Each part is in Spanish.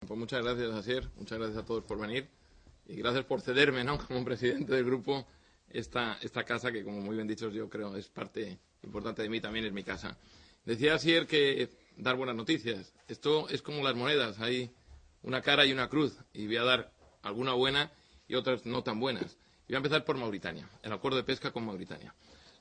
Pues muchas gracias, Asier. Muchas gracias a todos por venir. Y gracias por cederme, ¿no?, como presidente del grupo, esta casa que, como muy bien dicho, yo creo es parte importante de mí, también es mi casa. Decía Asier que dar buenas noticias. Esto es como las monedas. Hay una cara y una cruz. Y voy a dar alguna buena y otras no tan buenas. Y voy a empezar por Mauritania, el acuerdo de pesca con Mauritania.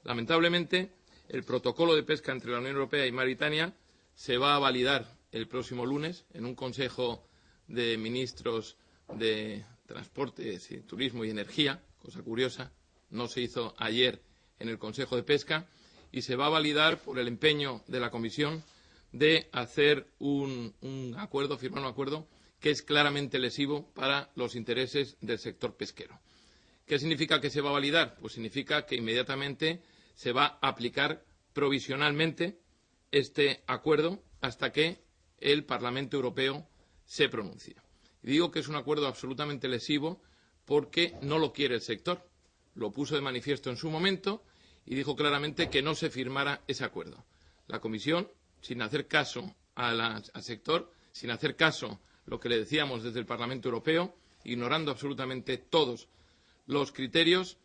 Lamentablemente, el protocolo de pesca entre la Unión Europea y Mauritania se va a validar el próximo lunes en un Consejo de Ministros de Transportes y Turismo y Energía, cosa curiosa, no se hizo ayer en el Consejo de Pesca, y se va a validar por el empeño de la Comisión de hacer un acuerdo, firmar un acuerdo que es claramente lesivo para los intereses del sector pesquero. ¿Qué significa que se va a validar? Pues significa que inmediatamente se va a aplicar provisionalmente este acuerdo hasta que el Parlamento Europeo se pronuncie. Y digo que es un acuerdo absolutamente lesivo porque no lo quiere el sector. Lo puso de manifiesto en su momento y dijo claramente que no se firmara ese acuerdo. La Comisión, sin hacer caso al sector, sin hacer caso lo que le decíamos desde el Parlamento Europeo, ignorando absolutamente todos los criterios,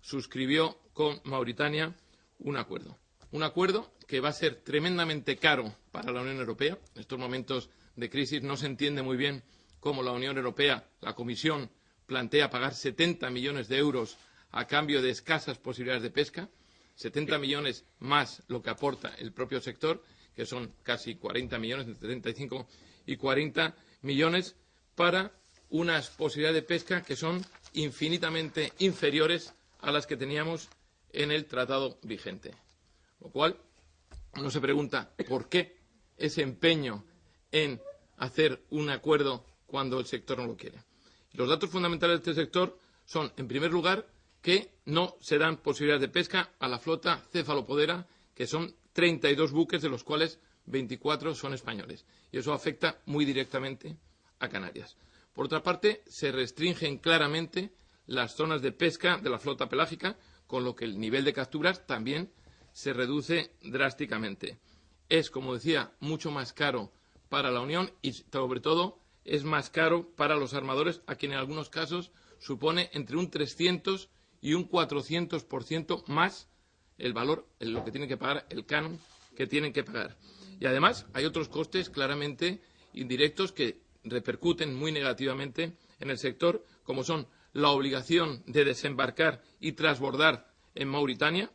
suscribió con Mauritania un acuerdo. Un acuerdo que va a ser tremendamente caro para la Unión Europea. En estos momentos de crisis no se entiende muy bien cómo la Unión Europea, la Comisión, plantea pagar 70 millones de euros a cambio de escasas posibilidades de pesca, 70 millones más lo que aporta el propio sector, que son casi 40 millones, entre 35 y 40 millones, para unas posibilidades de pesca que son infinitamente inferiores a las que teníamos en el tratado vigente. Lo cual uno se pregunta por qué ese empeño en hacer un acuerdo cuando el sector no lo quiere. Los datos fundamentales de este sector son, en primer lugar, que no se dan posibilidades de pesca a la flota cefalopodera, que son 32 buques, de los cuales 24 son españoles. Y eso afecta muy directamente a Canarias. Por otra parte, se restringen claramente las zonas de pesca de la flota pelágica, con lo que el nivel de capturas también se reduce drásticamente. Es, como decía, mucho más caro para la Unión y, sobre todo, es más caro para los armadores, a quien en algunos casos supone entre un 300 y un 400% más el valor, en lo que tienen que pagar, el canon que tienen que pagar. Y además hay otros costes claramente indirectos que repercuten muy negativamente en el sector, como son la obligación de desembarcar y transbordar en Mauritania,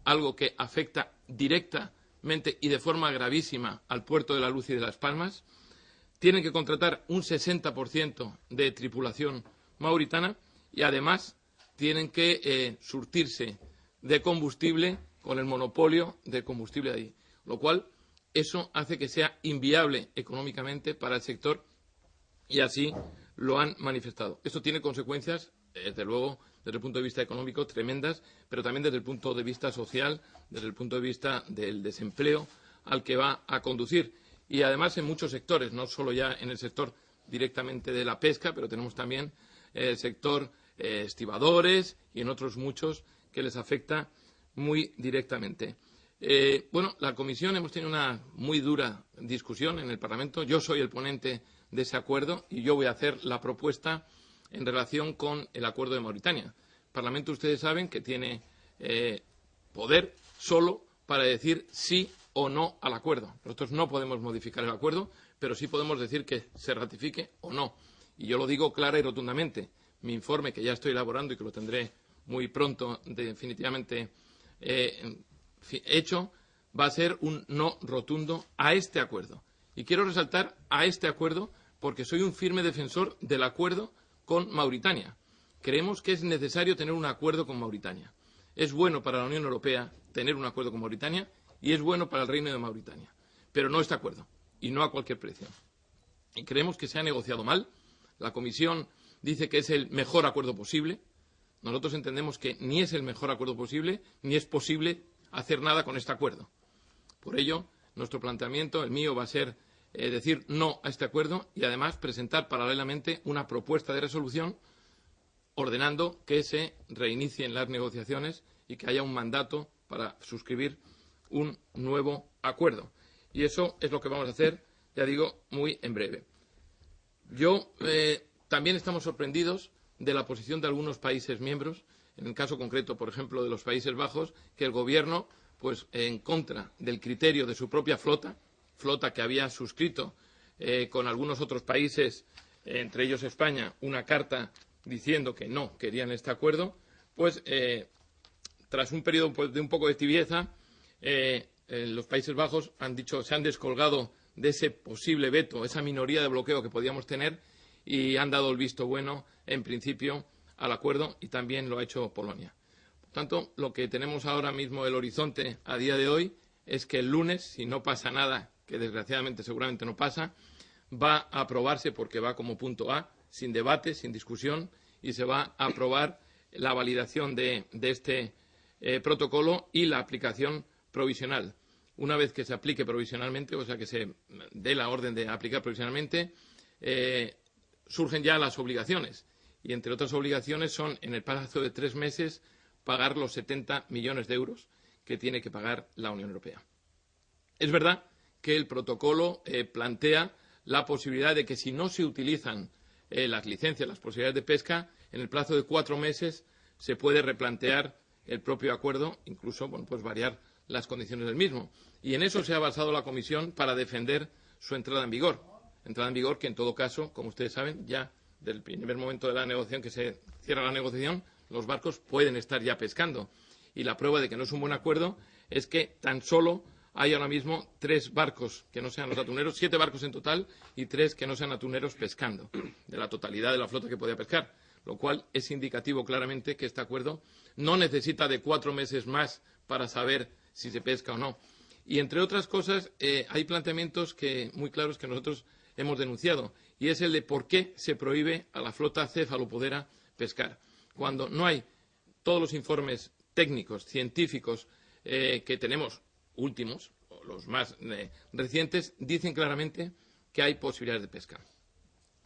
algo que afecta directamente y de forma gravísima al puerto de La Luz y de Las Palmas. Tienen que contratar un 60% de tripulación mauritana y, además, tienen que surtirse de combustible con el monopolio de combustible de ahí, lo cual eso hace que sea inviable económicamente para el sector y así lo han manifestado. Esto tiene consecuencias, desde luego, desde el punto de vista económico, tremendas, pero también desde el punto de vista social, desde el punto de vista del desempleo al que va a conducir. Y además en muchos sectores, no solo ya en el sector directamente de la pesca, pero tenemos también el sector estibadores y en otros muchos que les afecta muy directamente. La Comisión hemos tenido una muy dura discusión en el Parlamento. Yo soy el ponente de ese acuerdo y yo voy a hacer la propuesta en relación con el acuerdo de Mauritania. El Parlamento, ustedes saben, que tiene poder solo para decir sí o no al acuerdo. Nosotros no podemos modificar el acuerdo, pero sí podemos decir que se ratifique o no. Y yo lo digo clara y rotundamente. Mi informe, que ya estoy elaborando y que lo tendré muy pronto definitivamente hecho, va a ser un no rotundo a este acuerdo. Y quiero resaltar a este acuerdo porque soy un firme defensor del acuerdo con Mauritania. Creemos que es necesario tener un acuerdo con Mauritania. Es bueno para la Unión Europea tener un acuerdo con Mauritania y es bueno para el Reino de Mauritania. Pero no este acuerdo, y no a cualquier precio. Y creemos que se ha negociado mal. La Comisión dice que es el mejor acuerdo posible. Nosotros entendemos que ni es el mejor acuerdo posible, ni es posible hacer nada con este acuerdo. Por ello, nuestro planteamiento, el mío, va a ser decir no a este acuerdo y, además, presentar paralelamente una propuesta de resolución ordenando que se reinicien las negociaciones y que haya un mandato para suscribir un nuevo acuerdo. Y eso es lo que vamos a hacer, ya digo, muy en breve. También estamos sorprendidos de la posición de algunos países miembros, en el caso concreto, por ejemplo, de los Países Bajos, que el Gobierno, pues en contra del criterio de su propia flota que había suscrito con algunos otros países, entre ellos España, una carta diciendo que no querían este acuerdo, pues tras un periodo de un poco de tibieza, los Países Bajos se han descolgado de ese posible veto, esa minoría de bloqueo que podíamos tener, y han dado el visto bueno, en principio, al acuerdo, y también lo ha hecho Polonia. Por tanto, lo que tenemos ahora mismo el horizonte a día de hoy es que el lunes, si no pasa nada, que desgraciadamente seguramente no pasa, va a aprobarse porque va como punto A, sin debate, sin discusión, y se va a aprobar la validación de este protocolo y la aplicación provisional. Una vez que se aplique provisionalmente, o sea, que se dé la orden de aplicar provisionalmente, surgen ya las obligaciones. Y entre otras obligaciones son, en el plazo de 3 meses, pagar los 70 millones de euros que tiene que pagar la Unión Europea. Es verdad que el protocolo plantea la posibilidad de que, si no se utilizan las licencias, las posibilidades de pesca, en el plazo de 4 meses se puede replantear el propio acuerdo, incluso pues variar las condiciones del mismo. Y en eso se ha basado la Comisión para defender su entrada en vigor. Entrada en vigor que, en todo caso, como ustedes saben, ya del primer momento de la negociación, que se cierra la negociación, los barcos pueden estar ya pescando. Y la prueba de que no es un buen acuerdo es que tan solo hay ahora mismo 3 barcos que no sean los atuneros, 7 barcos en total, y 3 que no sean atuneros pescando, de la totalidad de la flota que podía pescar, lo cual es indicativo claramente que este acuerdo no necesita de 4 meses más para saber si se pesca o no. Y, entre otras cosas, hay planteamientos muy claros que nosotros hemos denunciado, y es el de por qué se prohíbe a la flota cefalopodera pescar, cuando no hay todos los informes técnicos, científicos que tenemos últimos, o los más recientes, dicen claramente que hay posibilidades de pesca.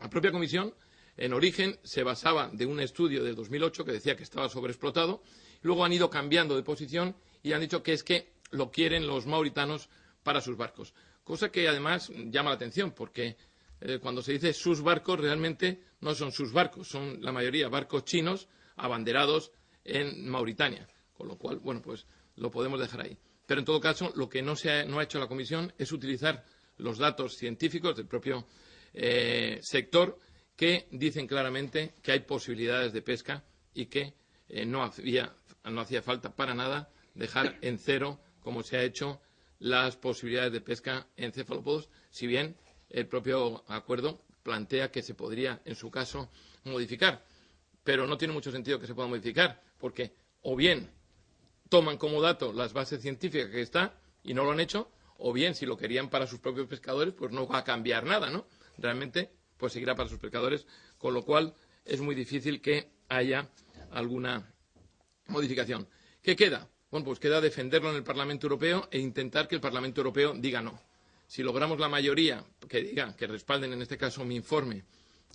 La propia Comisión, en origen, se basaba de un estudio de 2008 que decía que estaba sobreexplotado, y luego han ido cambiando de posición y han dicho que es que lo quieren los mauritanos para sus barcos. Cosa que, además, llama la atención, porque cuando se dice sus barcos, realmente no son sus barcos, son la mayoría barcos chinos abanderados en Mauritania. Con lo cual, bueno, pues lo podemos dejar ahí. Pero, en todo caso, lo que no ha hecho la Comisión es utilizar los datos científicos del propio sector, que dicen claramente que hay posibilidades de pesca y que no hacía falta para nada dejar en cero, como se ha hecho, las posibilidades de pesca en cefalópodos, si bien el propio acuerdo plantea que se podría, en su caso, modificar. Pero no tiene mucho sentido que se pueda modificar, porque o bien toman como dato las bases científicas que está y no lo han hecho, o bien, si lo querían para sus propios pescadores, pues no va a cambiar nada, ¿no? Realmente, pues seguirá para sus pescadores, con lo cual es muy difícil que haya alguna modificación. ¿Qué queda? Bueno, pues queda defenderlo en el Parlamento Europeo e intentar que el Parlamento Europeo diga no. Si logramos la mayoría que diga, que respalden en este caso mi informe,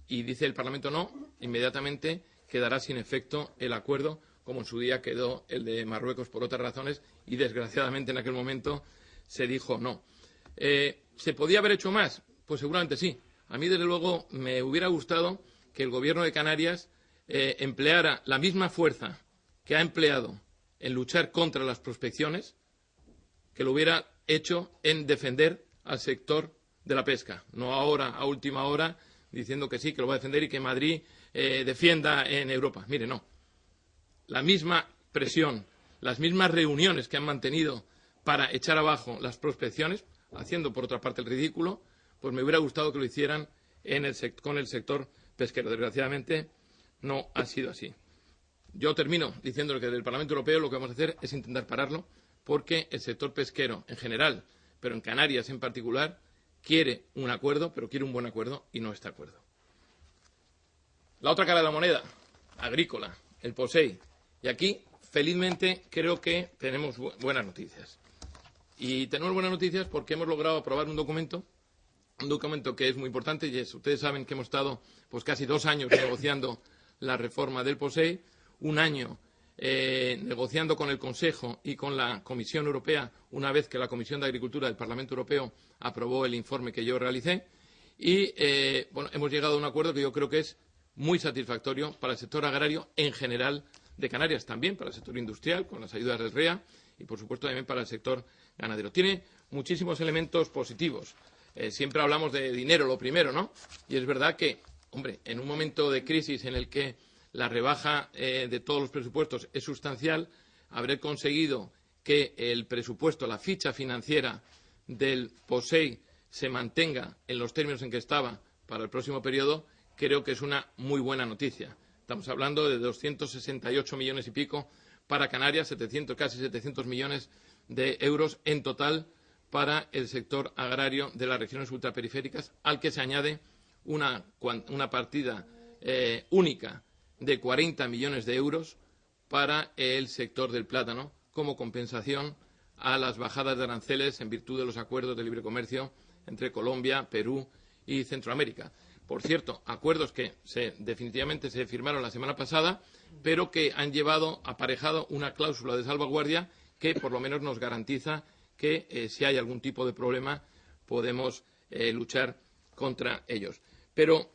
y dice el Parlamento no, inmediatamente quedará sin efecto el acuerdo, como en su día quedó el de Marruecos por otras razones, y desgraciadamente en aquel momento se dijo no. ¿Se podía haber hecho más? Pues seguramente sí. A mí, desde luego, me hubiera gustado que el Gobierno de Canarias empleara la misma fuerza que ha empleado en luchar contra las prospecciones, que lo hubiera hecho en defender al sector de la pesca. No ahora, a última hora, diciendo que sí, que lo va a defender y que Madrid defienda en Europa. Mire, no. La misma presión, las mismas reuniones que han mantenido para echar abajo las prospecciones, haciendo por otra parte el ridículo, pues me hubiera gustado que lo hicieran con el sector pesquero. Desgraciadamente no ha sido así. Yo termino diciendo que desde el Parlamento Europeo lo que vamos a hacer es intentar pararlo, porque el sector pesquero en general, pero en Canarias en particular, quiere un acuerdo, pero quiere un buen acuerdo y no este acuerdo. La otra cara de la moneda, agrícola, el POSEI. Y aquí, felizmente, creo que tenemos buenas noticias. Y tenemos buenas noticias porque hemos logrado aprobar un documento que es muy importante, y ustedes saben que hemos estado pues casi 2 años negociando la reforma del POSEI, 1 año negociando con el Consejo y con la Comisión Europea, una vez que la Comisión de Agricultura del Parlamento Europeo aprobó el informe que yo realicé, y bueno, hemos llegado a un acuerdo que yo creo que es muy satisfactorio para el sector agrario en general de Canarias, también para el sector industrial, con las ayudas del REA, y, por supuesto, también para el sector ganadero. Tiene muchísimos elementos positivos. Siempre hablamos de dinero, lo primero, ¿no? Y es verdad que, hombre, en un momento de crisis en el que la rebaja de todos los presupuestos es sustancial, haber conseguido que el presupuesto, la ficha financiera del POSEI se mantenga en los términos en que estaba para el próximo periodo, creo que es una muy buena noticia. Estamos hablando de 268 millones y pico para Canarias, casi 700 millones de euros en total para el sector agrario de las regiones ultraperiféricas, al que se añade una partida única de 40 millones de euros para el sector del plátano, como compensación a las bajadas de aranceles en virtud de los acuerdos de libre comercio entre Colombia, Perú y Centroamérica. Por cierto, acuerdos que definitivamente se firmaron la semana pasada, pero que han llevado aparejado una cláusula de salvaguardia que por lo menos nos garantiza que si hay algún tipo de problema podemos luchar contra ellos. Pero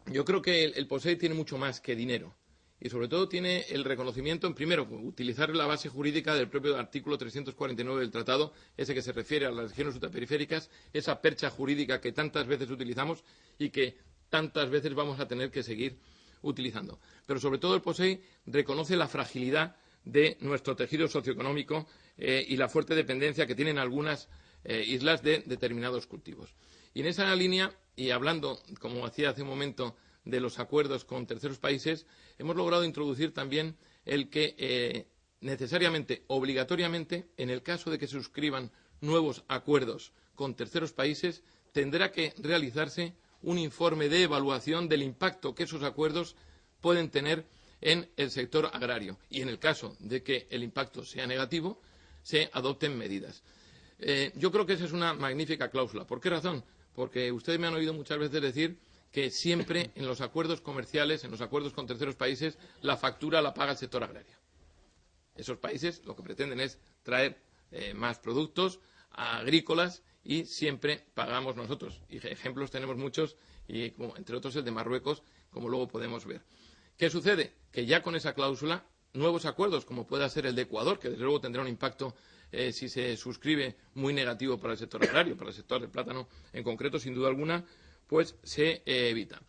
yo creo que el POSEI tiene mucho más que dinero y sobre todo tiene el reconocimiento, en primero, utilizar la base jurídica del propio artículo 349 del Tratado, ese que se refiere a las regiones ultraperiféricas, esa percha jurídica que tantas veces utilizamos y que tantas veces vamos a tener que seguir utilizando. Pero sobre todo el POSEI reconoce la fragilidad de nuestro tejido socioeconómico y la fuerte dependencia que tienen algunas islas de determinados cultivos. Y en esa línea, y hablando, como hacía hace un momento, de los acuerdos con terceros países, hemos logrado introducir también el que necesariamente, obligatoriamente, en el caso de que se suscriban nuevos acuerdos con terceros países, tendrá que realizarse un informe de evaluación del impacto que esos acuerdos pueden tener en el sector agrario. Y en el caso de que el impacto sea negativo, se adopten medidas. Yo creo que esa es una magnífica cláusula. ¿Por qué razón? Porque ustedes me han oído muchas veces decir que siempre en los acuerdos comerciales, en los acuerdos con terceros países, la factura la paga el sector agrario. Esos países lo que pretenden es traer más productos agrícolas y siempre pagamos nosotros. Y ejemplos tenemos muchos, y entre otros el de Marruecos, como luego podemos ver. ¿Qué sucede? Que ya con esa cláusula, nuevos acuerdos, como pueda ser el de Ecuador, que desde luego tendrá un impacto si se suscribe muy negativo para el sector agrario, para el sector del plátano en concreto, sin duda alguna, pues se evita.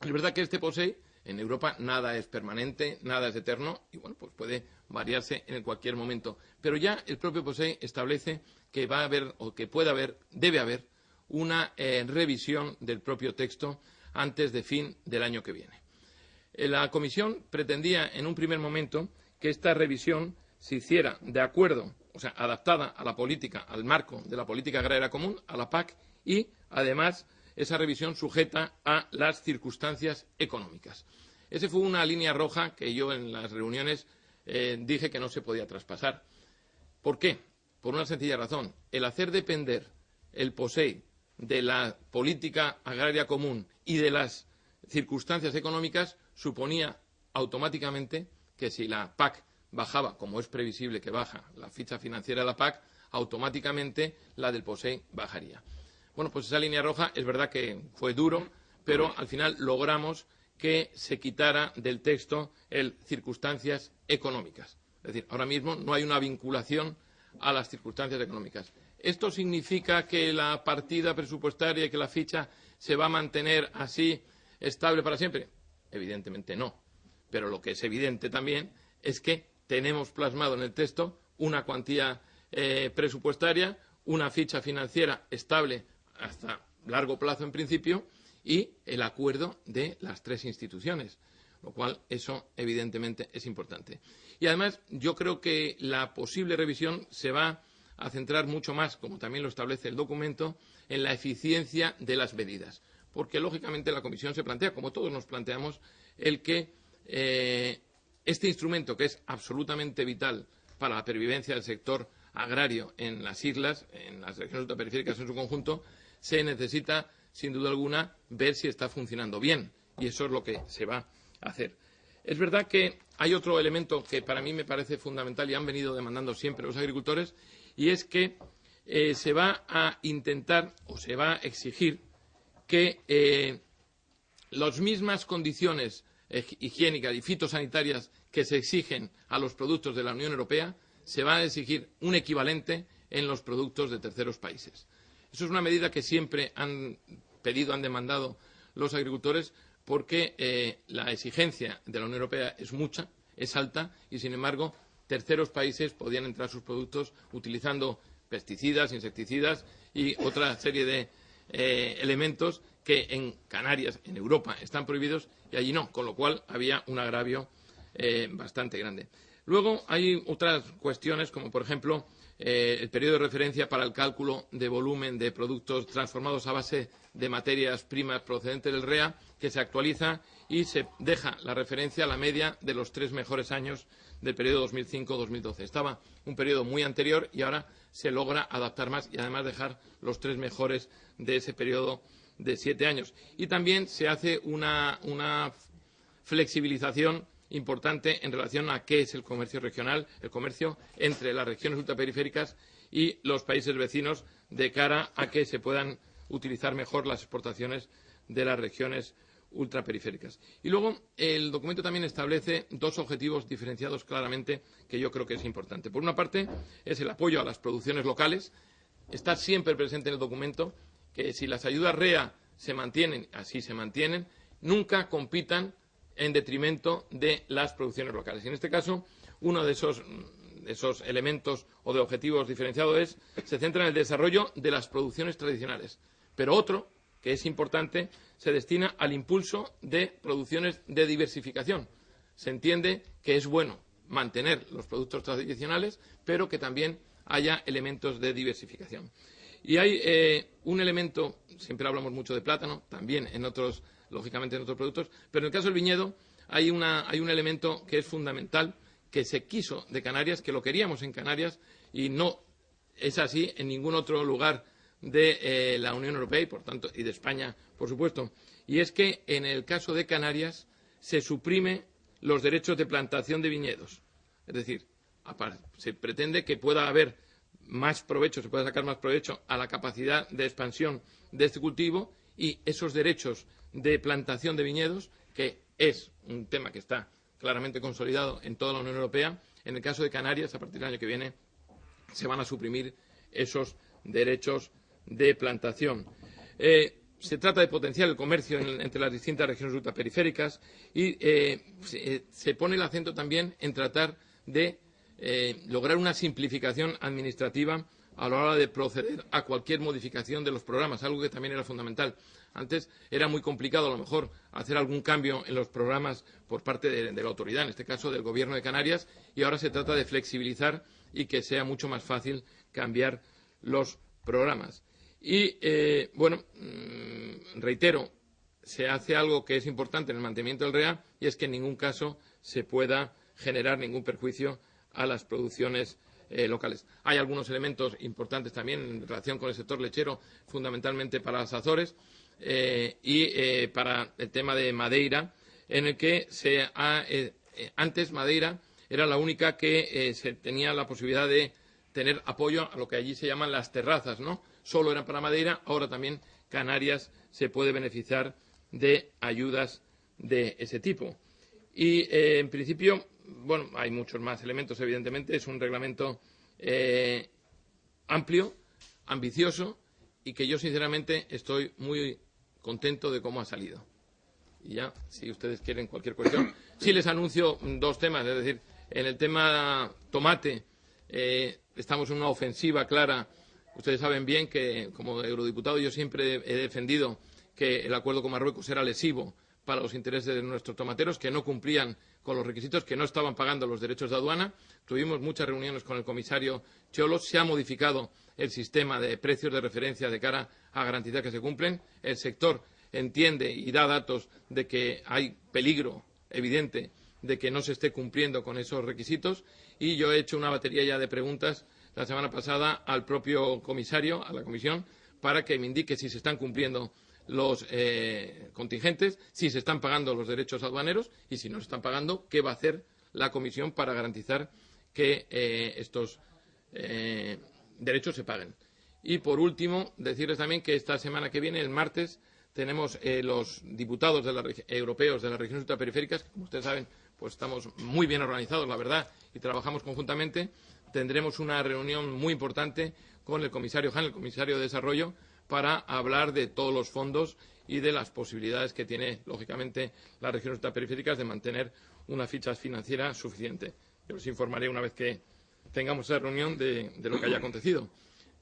Es verdad que este POSEI, en Europa nada es permanente, nada es eterno y bueno, pues puede variarse en cualquier momento. Pero ya el propio POSEI establece que va a haber, o que puede haber, debe haber, una revisión del propio texto antes de fin del año que viene. La Comisión pretendía en un primer momento que esta revisión se hiciera de acuerdo, o sea, adaptada a la política, al marco de la política agraria común, a la PAC, y además esa revisión sujeta a las circunstancias económicas. Esa fue una línea roja que yo en las reuniones dije que no se podía traspasar. ¿Por qué? Por una sencilla razón. El hacer depender el POSEI de la política agraria común y de las circunstancias económicas suponía automáticamente que si la PAC bajaba, como es previsible que baja la ficha financiera de la PAC, automáticamente la del POSEI bajaría. Bueno, pues esa línea roja es verdad que fue duro, pero al final logramos que se quitara del texto el circunstancias económicas. Es decir, ahora mismo no hay una vinculación a las circunstancias económicas. ¿Esto significa que la partida presupuestaria y que la ficha se va a mantener así estable para siempre? Evidentemente no. Pero lo que es evidente también es que tenemos plasmado en el texto una cuantía presupuestaria, una ficha financiera estable hasta largo plazo en principio y el acuerdo de las tres instituciones, lo cual eso evidentemente es importante. Y además yo creo que la posible revisión se va a centrar mucho más, como también lo establece el documento, en la eficiencia de las medidas, porque lógicamente la Comisión se plantea, como todos nos planteamos, el que este instrumento, que es absolutamente vital para la pervivencia del sector agrario en las islas, en las regiones ultraperiféricas en su conjunto, se necesita, sin duda alguna, ver si está funcionando bien. Y eso es lo que se va a hacer. Es verdad que hay otro elemento que para mí me parece fundamental y han venido demandando siempre los agricultores, y es que se va a intentar o se va a exigir que las mismas condiciones higiénicas y fitosanitarias que se exigen a los productos de la Unión Europea se va a exigir un equivalente en los productos de terceros países. Eso es una medida que siempre han pedido, han demandado los agricultores, porque la exigencia de la Unión Europea es mucha, es alta, y sin embargo terceros países podían entrar sus productos utilizando pesticidas, insecticidas y otra serie de elementos que en Canarias, en Europa, están prohibidos y allí no, con lo cual había un agravio bastante grande. Luego hay otras cuestiones, como por ejemplo el periodo de referencia para el cálculo de volumen de productos transformados a base de materias primas procedentes del REA, que se actualiza y se deja la referencia a la media de los 3 mejores años del periodo 2005-2012. Estaba un periodo muy anterior y ahora se logra adaptar más y además dejar los 3 mejores de ese periodo de 7 años. Y también se hace una flexibilización importante en relación a qué es el comercio regional, el comercio entre las regiones ultraperiféricas y los países vecinos, de cara a que se puedan utilizar mejor las exportaciones de las regiones ultraperiféricas. Y luego el documento también establece 2 objetivos diferenciados claramente que yo creo que es importante. Por una parte es el apoyo a las producciones locales. Está siempre presente en el documento que si las ayudas REA se mantienen, así se mantienen, nunca compitan en detrimento de las producciones locales. Y en este caso, uno de esos elementos o de objetivos diferenciados se centra en el desarrollo de las producciones tradicionales. Pero otro, que es importante, se destina al impulso de producciones de diversificación. Se entiende que es bueno mantener los productos tradicionales, pero que también haya elementos de diversificación. Y hay un elemento, siempre hablamos mucho de plátano, también en otros, lógicamente en otros productos, pero en el caso del viñedo hay un elemento que es fundamental, que se quiso de Canarias, que lo queríamos en Canarias y no es así en ningún otro lugar de la Unión Europea y, por tanto, y de España, por supuesto. Y es que en el caso de Canarias se suprime los derechos de plantación de viñedos. Es decir, se pretende que pueda haber más provecho, se pueda sacar más provecho a la capacidad de expansión de este cultivo, y esos derechos de plantación de viñedos, que es un tema que está claramente consolidado en toda la Unión Europea, en el caso de Canarias, a partir del año que viene, se van a suprimir esos derechos de plantación. Se trata de potenciar el comercio entre las distintas regiones ultraperiféricas y se pone el acento también en tratar de lograr una simplificación administrativa a la hora de proceder a cualquier modificación de los programas, algo que también era fundamental. Antes era muy complicado, a lo mejor, hacer algún cambio en los programas por parte de la autoridad, en este caso del Gobierno de Canarias, y ahora se trata de flexibilizar y que sea mucho más fácil cambiar los programas. Y, reitero, se hace algo que es importante en el mantenimiento del REA, y es que en ningún caso se pueda generar ningún perjuicio a las producciones locales. Hay algunos elementos importantes también en relación con el sector lechero, fundamentalmente para las Azores y para el tema de Madeira, en el que antes Madeira era la única que se tenía la posibilidad de tener apoyo a lo que allí se llaman las terrazas, ¿no? Solo eran para Madeira, ahora también Canarias se puede beneficiar de ayudas de ese tipo. Y, en principio, bueno, hay muchos más elementos, evidentemente. Es un reglamento amplio, ambicioso y que yo, sinceramente, estoy muy contento de cómo ha salido. Y ya, si ustedes quieren cualquier cuestión. Sí les anuncio 2 temas, es decir, en el tema tomate estamos en una ofensiva clara. Ustedes saben bien que, como eurodiputado, yo siempre he defendido que el acuerdo con Marruecos era lesivo para los intereses de nuestros tomateros, que no cumplían con los requisitos, que no estaban pagando los derechos de aduana. Tuvimos muchas reuniones con el comisario Cioloş. Se ha modificado el sistema de precios de referencia de cara a garantizar que se cumplen. El sector entiende y da datos de que hay peligro evidente de que no se esté cumpliendo con esos requisitos, y yo he hecho una batería ya de preguntas la semana pasada al propio comisario, a la Comisión, para que me indique si se están cumpliendo los contingentes, si se están pagando los derechos aduaneros, y si no se están pagando, qué va a hacer la Comisión para garantizar que estos derechos se paguen. Y, por último, decirles también que esta semana que viene, el martes, tenemos los diputados europeos de las regiones ultraperiféricas, que, como ustedes saben, pues estamos muy bien organizados, la verdad, y trabajamos conjuntamente. Tendremos una reunión muy importante con el comisario Hahn, el comisario de Desarrollo, para hablar de todos los fondos y de las posibilidades que tiene, lógicamente, las regiones ultraperiféricas de mantener una ficha financiera suficiente. Yo les informaré una vez que tengamos esa reunión de lo que haya acontecido.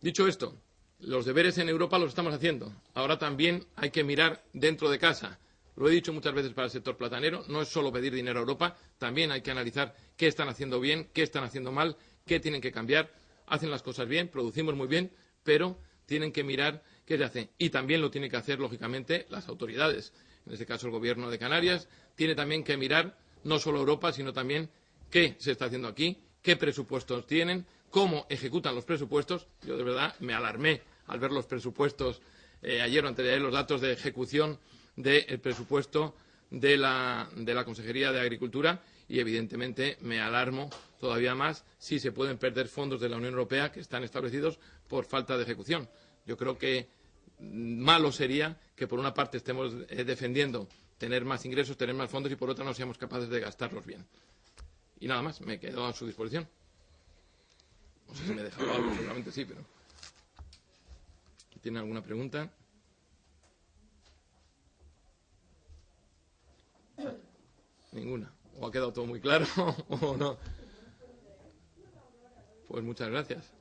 Dicho esto, los deberes en Europa los estamos haciendo. Ahora también hay que mirar dentro de casa. Lo he dicho muchas veces para el sector platanero, no es solo pedir dinero a Europa, también hay que analizar qué están haciendo bien, qué están haciendo mal, qué tienen que cambiar. Hacen las cosas bien, producimos muy bien, pero tienen que mirar qué se hace. Y también lo tienen que hacer, lógicamente, las autoridades. En este caso, el Gobierno de Canarias tiene también que mirar no solo Europa, sino también qué se está haciendo aquí, qué presupuestos tienen, cómo ejecutan los presupuestos. Yo, de verdad, me alarmé al ver los presupuestos ayer o antes de ayer, los datos de ejecución del presupuesto de la Consejería de Agricultura y, evidentemente, me alarmo todavía más si se pueden perder fondos de la Unión Europea que están establecidos por falta de ejecución. Yo creo que malo sería que, por una parte, estemos defendiendo tener más ingresos, tener más fondos y, por otra, no seamos capaces de gastarlos bien. Y nada más, me quedo a su disposición. No sé si me he dejado algo, seguramente sí, pero... ¿Tiene alguna pregunta? Ninguna. ¿O ha quedado todo muy claro o no? Pues muchas gracias.